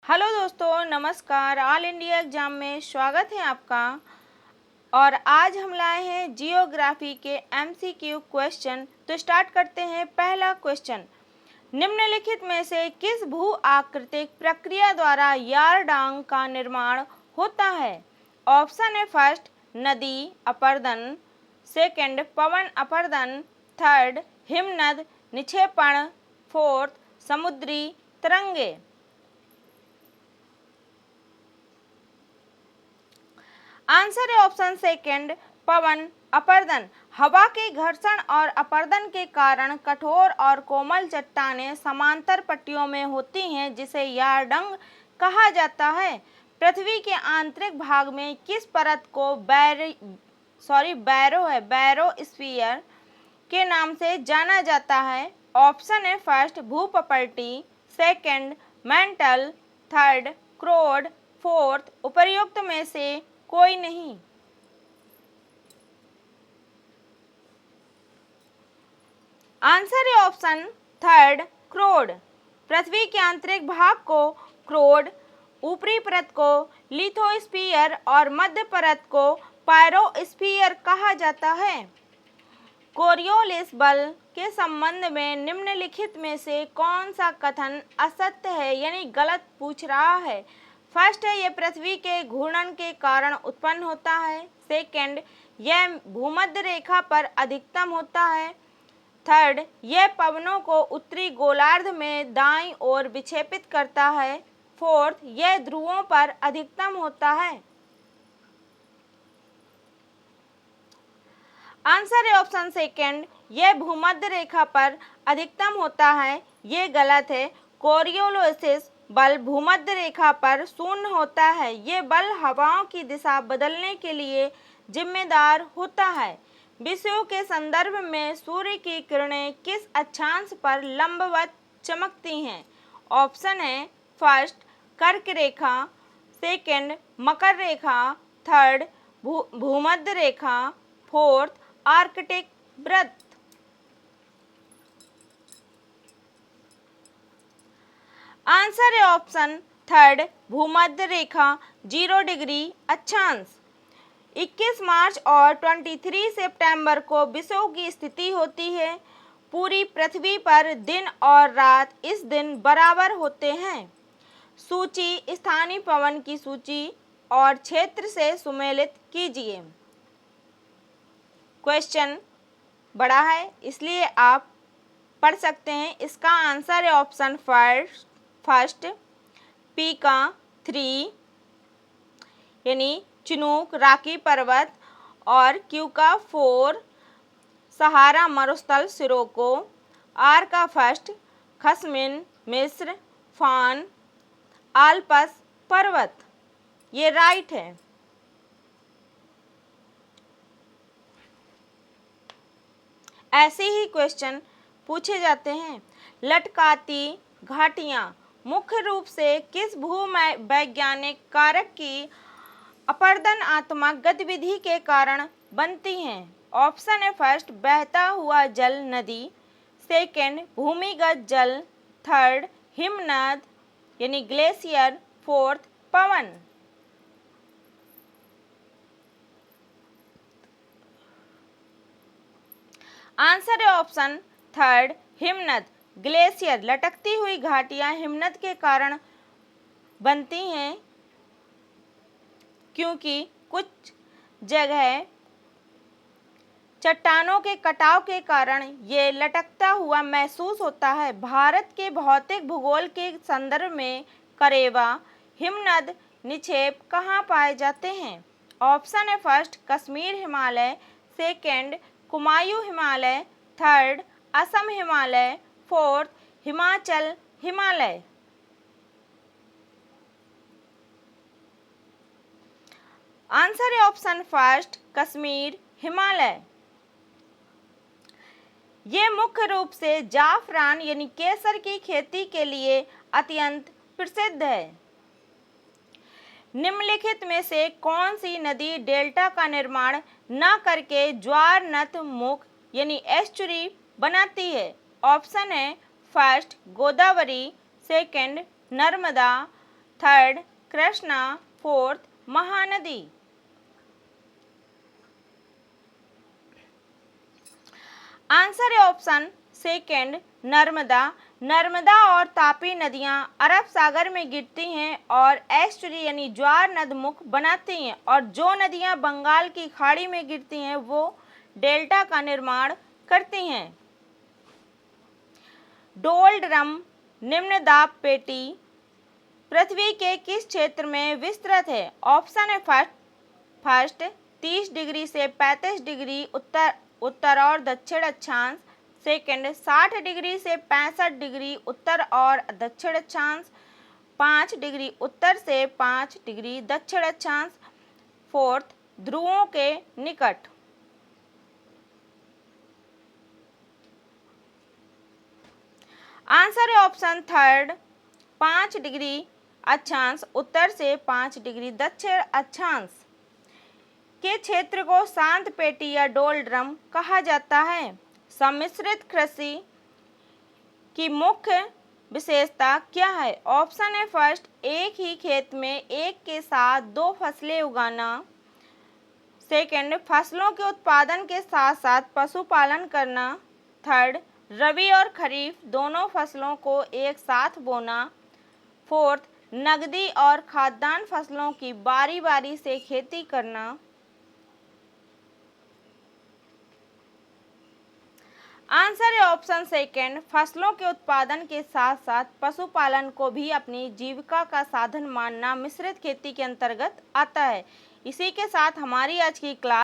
Hello दोस्तों, नमस्कार। All India exam में स्वागत है आपका। और आज हम लाए हैं जियोग्राफी के एमसीक्यू क्वेश्चन। तो स्टार्ट करते हैं। पहला क्वेश्चन, निम्नलिखित में से किस भू आकृतिक प्रक्रिया द्वारा यारडांग का निर्माण होता है? ऑप्शन है फर्स्ट नदी अपरदन, सेकंड पवन अपरदन, थर्ड हिमनद निक्षेपण, फोर्थ समुद्री तरंगे। आंसर है ऑप्शन सेकंड पवन अपरदन। हवा के घर्षण और अपरदन के कारण कठोर और कोमल चट्टानें समांतर पट्टियों में होती हैं, जिसे यारडंग कहा जाता है। पृथ्वी के आंतरिक भाग में किस परत को बैरोस्फीयर के नाम से जाना जाता है? ऑप्शन है फर्स्ट भूपटल, सेकंड मेंटल, थर्ड क्रोड, फोर्थ उपर्युक्त में से कोई नहीं। आंसर है ऑप्शन थर्ड क्रोड। पृथ्वी के आंतरिक भाग को क्रोड, ऊपरी परत को लिथोस्फीयर और मध्य परत को पायरोस्फीयर कहा जाता है। कोरियोलिस बल के संबंध में निम्नलिखित में से कौन सा कथन असत्य है, यानी गलत पूछ रहा है? फर्स्ट है, यह पृथ्वी के घूर्णन के कारण उत्पन्न होता है। सेकंड, यह भूमध्य रेखा पर अधिकतम होता है। थर्ड, यह पवनों को उत्तरी गोलार्ध में दाईं ओर विक्षेपित करता है। फोर्थ, यह ध्रुवों पर अधिकतम होता है। आंसर है ऑप्शन सेकंड, यह भूमध्य रेखा पर अधिकतम होता है। ये गलत है। कोरियोलिस बल भूमध्य रेखा पर शून्य होता है। ये बल हवाओं की दिशा बदलने के लिए जिम्मेदार होता है। विषुव के संदर्भ में सूर्य की किरणें किस अक्षांश पर लंबवत चमकती हैं? ऑप्शन है फर्स्ट कर्क रेखा, सेकंड मकर रेखा, थर्ड भूमध्य रेखा, फोर्थ आर्कटिक वृत्त। आंसर है ऑप्शन थर्ड भूमध्य रेखा 0 डिग्री अक्षांश। 21 मार्च और 23 सितंबर को विषुव की स्थिति होती है। पूरी पृथ्वी पर दिन और रात इस दिन बराबर होते हैं। सूची स्थानीय पवन की सूची और क्षेत्र से सुमेलित कीजिए। क्वेश्चन बड़ा है, इसलिए आप पढ़ सकते हैं। इसका आंसर है ऑप्शन फर्स्ट पी का 3 यानी चिनूक राकी पर्वत, और क्यू का 4 सहारा मरुस्थल सिरोको, आर का फर्स्ट खसमिन मिस्र फान आल्पस पर्वत। ये राइट है। ऐसे ही क्वेश्चन पूछे जाते हैं। लटकाती घाटियां मुख्य रूप से किस भूवैज्ञानिक कारक की अपरदनात्मक गतिविधि के कारण बनती हैं? ऑप्शन है फर्स्ट बहता हुआ जल नदी, सेकंड भूमिगत जल, थर्ड हिमनद यानी ग्लेशियर, फोर्थ पवन। आंसर है ऑप्शन थर्ड हिमनद ग्लेशियर। लटकती हुई घाटियां हिमनद के कारण बनती हैं, क्योंकि कुछ जगह चट्टानों के कटाव के कारण ये लटकता हुआ महसूस होता है। भारत के भौतिक भूगोल के संदर्भ में करेवा हिमनद निक्षेप कहाँ पाए जाते हैं? ऑप्शन है first Kashmir Himalaya, second Kumaon Himalaya, third Assam Himalaya, fourth Himachal Himalaya. Answer है ऑप्शन फर्स्ट कश्मीर हिमालय। ये मुख्य रूप से जाफरान यानी केसर की खेती के लिए अत्यंत प्रसिद्ध है। निम्नलिखित में से कौन सी नदी डेल्टा का निर्माण न करके ज्वारनद मुख यानी एस्चुरी बनाती है? ऑप्शन है first Godavari, second Narmada, third Krishna, fourth Mahanadi. Answer है ऑप्शन सेकेंड नर्मदा। नर्मदा और तापी नदियां अरब सागर में गिरती हैं और एस्चुरी यानी ज्वार नदमुख बनाती हैं, और जो नदियां बंगाल की खाड़ी में गिरती हैं वो डेल्टा का निर्माण करती हैं। डोल ड्रम निम्न दाब पेटी पृथ्वी के किस क्षेत्र में विस्तृत है? ऑप्शन है फर्स्ट 30 डिग्री से 35 डिग्री उत्तर और दक्षिण अक्षांश, सेकंड 60 डिग्री से 65 डिग्री उत्तर और दक्षिण अक्षांश, 5 डिग्री उत्तर से 5 डिग्री दक्षिण अक्षांश, फोर्थ ध्रुवों के निकट। आंसर है ऑप्शन थर्ड 5 डिग्री अक्षांश उत्तर से 5 डिग्री दक्षिण अक्षांश के क्षेत्र को शांत पेटी या डोल ड्रम कहा जाता है। सम्मिश्रित कृषि की मुख्य विशेषता क्या है? ऑप्शन है फर्स्ट एक ही खेत में एक के साथ दो फसलें उगाना, सेकंड फसलों के उत्पादन के साथ साथ पशुपालन करना, थर्ड रबी और खरीफ दोनों फसलों को एक साथ बोना, फोर्थ नकदी और खाद्यान्न फसलों की बारी बारी से खेती करना। आंसर है ऑप्शन सेकेंड फसलों के उत्पादन के साथ साथ पशुपालन को भी अपनी जीविका का साधन मानना मिश्रित खेती के अंतर्गत आता है। इसी के साथ हमारी आज की क्लास